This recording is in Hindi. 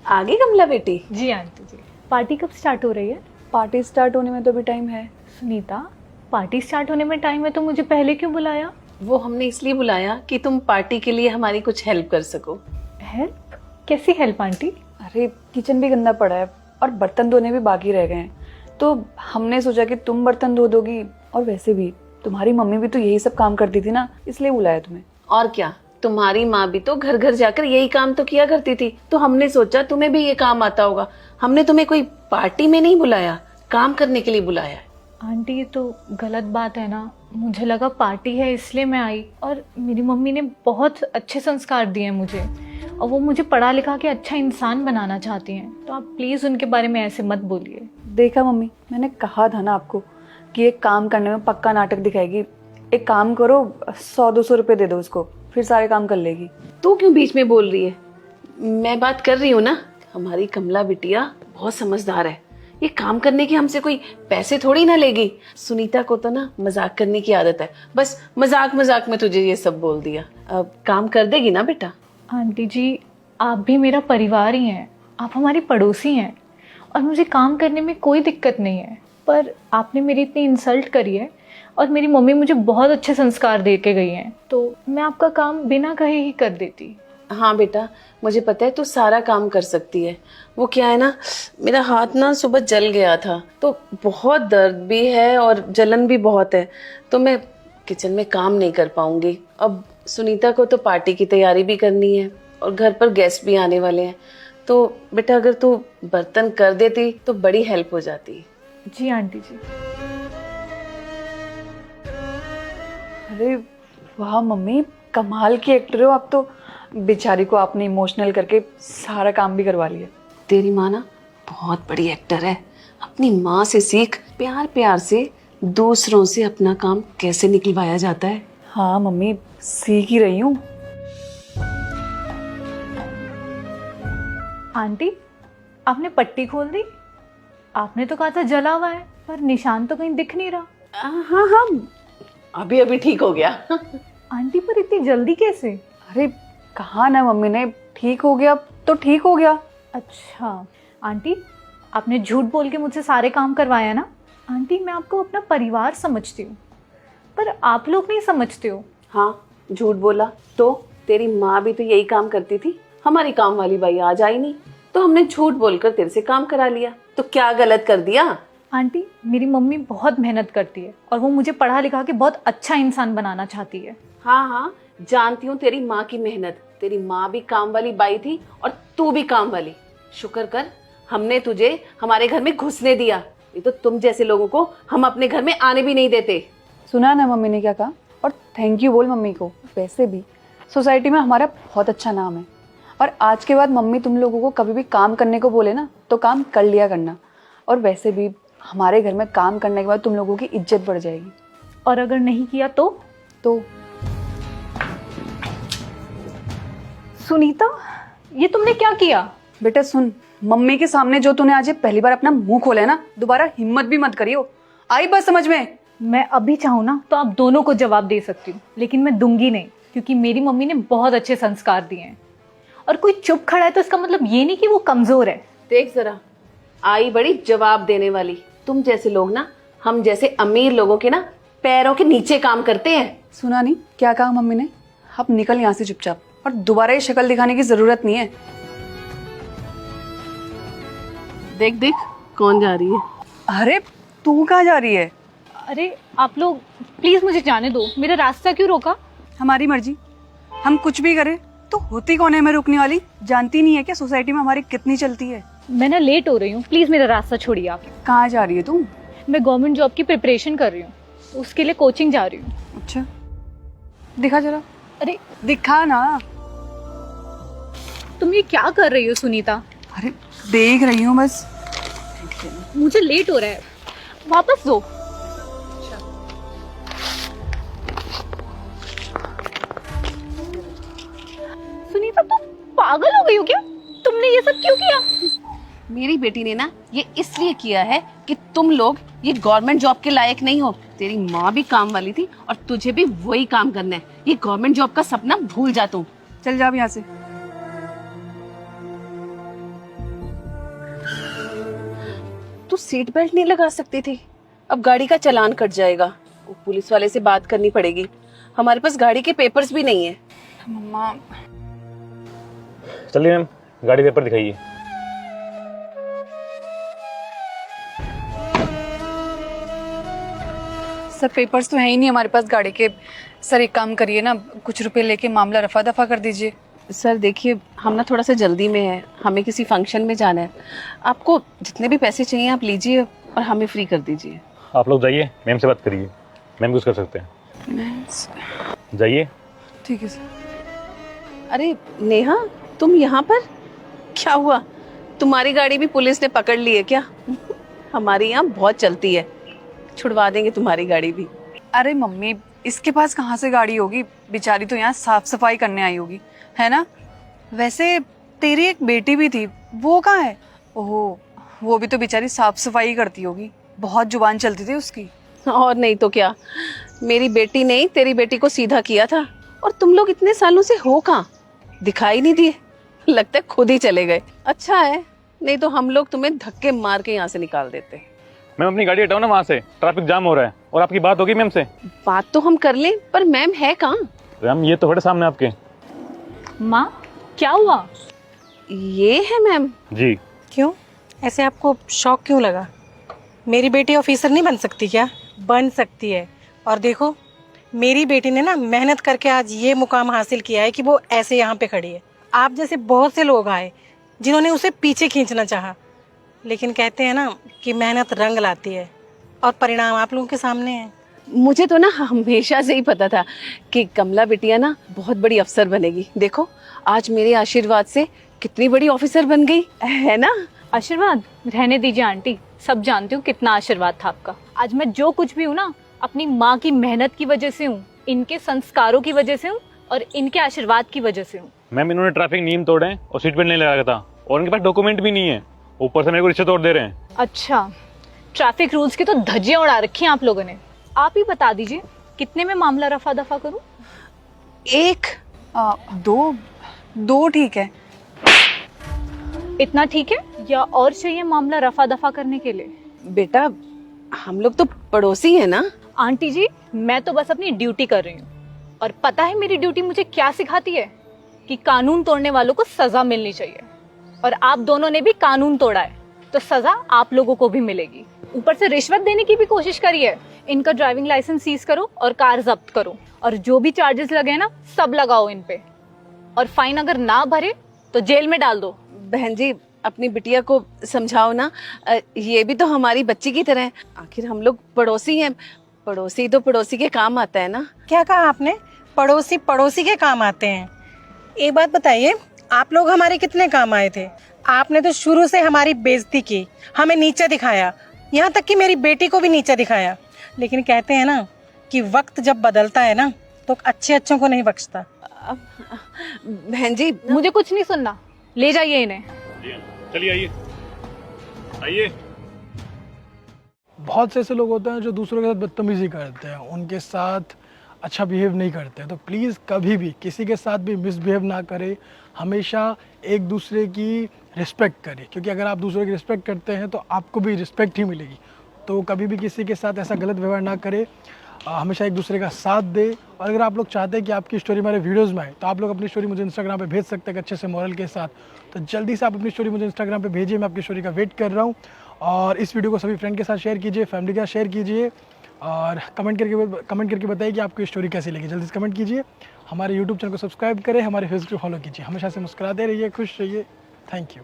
आ गई कमला बेटी? जी आंटी जी। पार्टी कब स्टार्ट हो रही है? पार्टी स्टार्ट होने में तो अभी टाइम है। सुनीता, पार्टी स्टार्ट होने में टाइम है तो मुझे पहले क्यों बुलाया? वो हमने इसलिए बुलाया कि तुम पार्टी के लिए हमारी कुछ हेल्प कर सको। हेल्प? कैसी हेल्प आंटी? अरे किचन भी गंदा पड़ा है और बर्तन धोने भी बाकी रह गए हैं, तो हमने सोचा कि तुम बर्तन धो दोगी, और वैसे भी तुम्हारी मम्मी भी तो यही सब काम करती थी ना, इसलिए बुलाया तुम्हें। और क्या, तुम्हारी माँ भी तो घर घर जाकर यही काम तो किया करती थी, तो हमने सोचा तुम्हें भी ये काम आता होगा। हमने तुम्हें कोई पार्टी में नहीं बुलाया, काम करने के लिए बुलाया है। आंटी ये तो गलत बात है ना, मुझे लगा पार्टी है इसलिए मैं आई। और मेरी मम्मी ने बहुत अच्छे संस्कार दिए हैं मुझे, और वो मुझे पढ़ा लिखा के अच्छा इंसान बनाना चाहती हैं, तो आप प्लीज़ उनके बारे में ऐसे मत बोलिए। देखा मम्मी, मैंने कहा था ना आपको कि ये काम करने में पक्का नाटक दिखाएगी। एक काम करो, 100-200 रुपये दे दो उसको, फिर सारे काम कर लेगी। तू क्यों बीच में बोल रही है? मैं बात कर रही हूँ ना। हमारी कमला बिटिया बहुत समझदार है, ये काम करने की हमसे कोई पैसे थोड़ी ना लेगी। सुनीता को तो ना मजाक करने की आदत है, बस मजाक मजाक में तुझे ये सब बोल दिया। अब काम कर देगी ना बेटा? आंटी जी, आप भी मेरा परिवार ही हैं, आप हमारी पड़ोसी हैं, और मुझे काम करने में कोई दिक्कत नहीं है। पर आपने मेरी इतनी इंसल्ट करी है, और मेरी मम्मी मुझे बहुत अच्छे संस्कार दे के गई हैं, तो मैं आपका काम बिना कहे ही कर देती। हाँ बेटा, मुझे पता है तू सारा काम कर सकती है। वो क्या है ना, मेरा हाथ ना सुबह जल गया था, तो बहुत दर्द भी है और जलन भी बहुत है, तो मैं किचन में काम नहीं कर पाऊंगी। अब सुनीता को तो पार्टी की तैयारी भी करनी है और घर पर गेस्ट भी आने वाले हैं, तो बेटा अगर तू बर्तन कर देती तो बड़ी हेल्प हो जाती। जी आंटी जी। अरे वाह मम्मी, कमाल की एक्टर हो आप तो। बेचारी को आपने इमोशनल करके सारा काम भी करवा लिया। तेरी माँ ना बहुत बड़ी एक्टर है, अपनी माँ से सीख, प्यार प्यार से दूसरों से अपना काम कैसे निकलवाया जाता है। हाँ मम्मी, सीख ही रही हूँ। आंटी, आपने पट्टी खोल दी? आपने तो कहा था जला हुआ है, पर निशान तो कहीं दिख नहीं रहा। हाँ हाँ, अभी अभी ठीक हो गया। आंटी, पर इतनी जल्दी कैसे? अरे कहा ना मम्मी ने, ठीक हो गया तो ठीक हो गया। अच्छा आंटी, आपने झूठ बोल के मुझसे सारे काम करवाया ना। आंटी, मैं आपको अपना परिवार समझती हूँ, पर आप लोग नहीं समझते हो। हाँ, झूठ बोला तो तेरी माँ भी तो यही काम करती थी, हमारी काम वाली बाई आज आई नहीं, तो हमने झूठ बोलकर तेरे से काम करा लिया। तो क्या गलत कर दिया? आंटी, मेरी मम्मी बहुत मेहनत करती है, और वो मुझे पढ़ा लिखा के बहुत अच्छा इंसान बनाना चाहती है। हाँ हाँ, जानती हूँ तेरी माँ की मेहनत। तेरी माँ भी काम वाली बाई थी और तू भी काम वाली। शुक्र कर हमने तुझे हमारे घर में घुसने दिया, नहीं तो तुम जैसे लोगों को हम अपने घर में आने भी नहीं देते। सुना ना मम्मी ने क्या कहा, और थैंक यू बोल मम्मी को। वैसे भी सोसाइटी में हमारा बहुत अच्छा नाम है, और आज के बाद मम्मी तुम लोगों को कभी भी काम करने को बोले ना तो काम कर लिया करना। और वैसे भी हमारे घर में काम करने के बाद तुम लोगों की इज्जत बढ़ जाएगी। और अगर नहीं किया तो सुनीता, ये तुमने क्या किया? बेटा सुन, मम्मी के सामने जो तूने आज ये पहली बार अपना मुंह खोला है ना, दोबारा हिम्मत भी मत करियो। आई बात समझ में? मैं अभी चाहूँ ना तो आप दोनों को जवाब दे सकती हूँ, लेकिन मैं दूंगी नहीं, क्योंकि मेरी मम्मी ने बहुत अच्छे संस्कार दिए हैं। और कोई चुप खड़ा है तो इसका मतलब ये नहीं कि वो कमजोर है। देख जरा, आई बड़ी जवाब देने वाली। तुम जैसे लोग ना, हम जैसे अमीर लोगों के ना पैरों के नीचे काम करते हैं। सुना नहीं क्या कहा मम्मी ने? अब निकल यहाँ से चुपचाप, और दोबारा ये शक्ल दिखाने की जरूरत नहीं है। देख देख कौन जा रही है। अरे तू कहाँ जा रही है? अरे आप लोग प्लीज मुझे जाने दो, मेरा रास्ता क्यों रोका? हमारी मर्जी, हम कुछ भी करें तो होती कौन है हमें रोकने वाली? जानती नहीं है क्या सोसाइटी में हमारी कितनी चलती है? मैं ना लेट हो रही हूँ, प्लीज मेरा रास्ता छोड़िए आप। कहाँ जा रही है तू? मैं गवर्नमेंट जॉब की प्रिपरेशन कर रही हूँ, उसके लिए कोचिंग जा रही हूँ। अच्छा, दिखा जरा। अरे दिखा ना। तुम ये क्या कर रही हो सुनीता? अरे देख रही हूँ बस। मुझे लेट हो रहा है, वापस दो। सुनीता, तुम पागल हो गई हो क्या? तुमने ये सब क्यों किया? मेरी बेटी ने ना ये इसलिए किया है कि तुम लोग ये गवर्नमेंट जॉब के लायक नहीं हो। तेरी माँ भी काम वाली थी और तुझे भी वही काम करना है। ये गवर्नमेंट जॉब का सपना भूल जा तू। चल जा अब यहाँ से। तू सीट बेल्ट नहीं लगा सकती थी? अब गाड़ी का चालान कट जाएगा, वो पुलिस वाले से बात करनी पड़ेगी। हमारे पास गाड़ी के पेपर्स भी नहीं है। मम्मा चलिए मैम, गाड़ी पेपर दिखाइए। सर पेपर्स तो है ही नहीं हमारे पास गाड़ी के। सर एक काम करिए ना, कुछ रुपए लेके मामला रफा दफा कर दीजिए। सर देखिए, हम ना थोड़ा सा जल्दी में है, हमें किसी फंक्शन में जाना है। आपको जितने भी पैसे चाहिए आप लीजिए और हमें फ्री कर दीजिए। आप लोग जाइए, मैम से बात करिए, मैम कुछ कर सकते हैं। जाइए। ठीक है सर। अरे नेहा, तुम यहाँ पर? क्या हुआ, तुम्हारी गाड़ी भी पुलिस ने पकड़ ली है क्या? हमारी यहाँ बहुत चलती है, छुड़वा देंगे तुम्हारी गाड़ी भी। अरे मम्मी, इसके पास कहाँ से गाड़ी होगी? बेचारी तो यहाँ साफ सफाई करने आई होगी, है ना? वैसे तेरी एक बेटी भी थी, वो कहाँ है? ओहो, वो भी तो बेचारी साफ सफाई करती होगी, बहुत जुबान चलती थी उसकी। और नहीं तो क्या, मेरी बेटी ने तेरी बेटी को सीधा किया था। और तुम लोग इतने सालों से हो कहाँ? दिखाई नहीं दिए, लगता है खुद ही चले गए। अच्छा है, नहीं तो हम लोग तुम्हें धक्के मार के यहाँ से निकाल देते। मैम अपनी गाड़ी हटाओ ना वहाँ से, ट्रैफिक जाम हो रहा है। और आपकी बात होगी मैम से? बात तो हम कर लें, पर मैम है कहाँ? मैम ये तो बड़े सामने आपके। माँ क्या हुआ? ये है मैम। जी। क्यों, ऐसे आपको शौक क्यों लगा? मेरी बेटी ऑफिसर नहीं बन सकती क्या? बन सकती है। और देखो, मेरी बेटी ने ना मेहनत करके आज ये मुकाम हासिल किया है कि वो ऐसे यहाँ पे खड़ी है। आप जैसे बहुत से लोग आए जिन्होंने उसे पीछे खींचना चाहा, लेकिन कहते हैं ना कि मेहनत रंग लाती है, और परिणाम आप लोगों के सामने है। मुझे तो ना हमेशा से ही पता था कि कमला बिटिया ना बहुत बड़ी अफसर बनेगी। देखो आज मेरे आशीर्वाद से कितनी बड़ी ऑफिसर बन गई है ना। आशीर्वाद रहने दीजिए आंटी, सब जानती हूँ कितना आशीर्वाद था आपका। आज मैं जो कुछ भी हूँ ना, अपनी माँ की मेहनत की वजह से हूँ, इनके संस्कारों की वजह से हूँ और इनके आशीर्वाद की वजह से हूँ। मैम इन्होंने ट्रैफिक नियम तोड़े हैं और सीट बेल्ट नहीं लगाया था, और इनके पास डॉक्यूमेंट भी नहीं है, ऊपर से मेरे को रिश्वत तोड़ दे रहे हैं। अच्छा, ट्रैफिक रूल्स की तो धज्जियां उड़ा रखी हैं आप लोगों ने। आप ही बता दीजिए कितने में मामला रफा दफा करूं? एक दो ठीक है। इतना ठीक है या और चाहिए मामला रफा दफा करने के लिए? बेटा हम लोग तो पड़ोसी है ना। आंटी जी, मैं तो बस अपनी ड्यूटी कर रही हूँ, और पता है मेरी ड्यूटी मुझे क्या सिखाती है? कि कानून तोड़ने वालों को सजा मिलनी चाहिए। और आप दोनों ने भी कानून तोड़ा है, तो सजा आप लोगों को भी मिलेगी। ऊपर से रिश्वत देने की भी कोशिश करी है। इनका ड्राइविंग लाइसेंस सीज करो और कार जब्त करो, और जो भी चार्जेस लगे हैं ना सब लगाओ इन पे, और फाइन अगर ना भरे तो जेल में डाल दो। बहन जी अपनी बिटिया को समझाओ ना, ये भी तो हमारी बच्ची की तरह है। आखिर हम लोग पड़ोसी हैं, पड़ोसी तो पड़ोसी के काम आता है ना। क्या कहा आपने? पड़ोसी पड़ोसी के काम आते हैं? एक बात बताइए, आप लोग हमारे कितने काम आए थे? आपने तो शुरू से हमारी बेइज्जती की, हमें नीचा दिखाया, यहाँ तक कि मेरी बेटी को भी नीचा दिखाया। लेकिन कहते हैं ना कि वक्त जब बदलता है ना तो अच्छे अच्छों को नहीं बख्शता। बहन जी मुझे कुछ नहीं सुनना, ले जाइए इन्हें। चलिए आइए आइए। बहुत से ऐसे लोग होते हैं जो दूसरों के साथ बदतमीजी करते हैं, उनके साथ अच्छा बिहेव नहीं करते हैं। तो प्लीज़ कभी भी किसी के साथ भी मिसबिहेव ना करें, हमेशा एक दूसरे की रिस्पेक्ट करें, क्योंकि अगर आप दूसरों की रिस्पेक्ट करते हैं तो आपको भी रिस्पेक्ट ही मिलेगी। तो कभी भी किसी के साथ ऐसा गलत व्यवहार ना करें, हमेशा एक दूसरे का साथ दें। और अगर आप लोग चाहते हैं कि आपकी स्टोरी हमारे वीडियोज़ में आए, तो आप लोग अपनी स्टोरी मुझे इंस्टाग्राम पे भेज सकते हैं अच्छे से मॉरल के साथ। तो जल्दी से आप अपनी स्टोरी मुझे इंस्टाग्राम पे भेजिए, मैं आपकी स्टोरी का वेट कर रहा हूँ। और इस वीडियो को सभी फ्रेंड के साथ शेयर कीजिए, फैमिली के साथ शेयर कीजिए, और कमेंट करके बताइए कि आपको स्टोरी कैसी लगी। जल्दी से कमेंट कीजिए, हमारे यूट्यूब चैनल को सब्सक्राइब करें, हमारे फेसबुक को फॉलो कीजिए। हमेशा से मुस्कुराते रहिए, खुश रहिए। Thank you.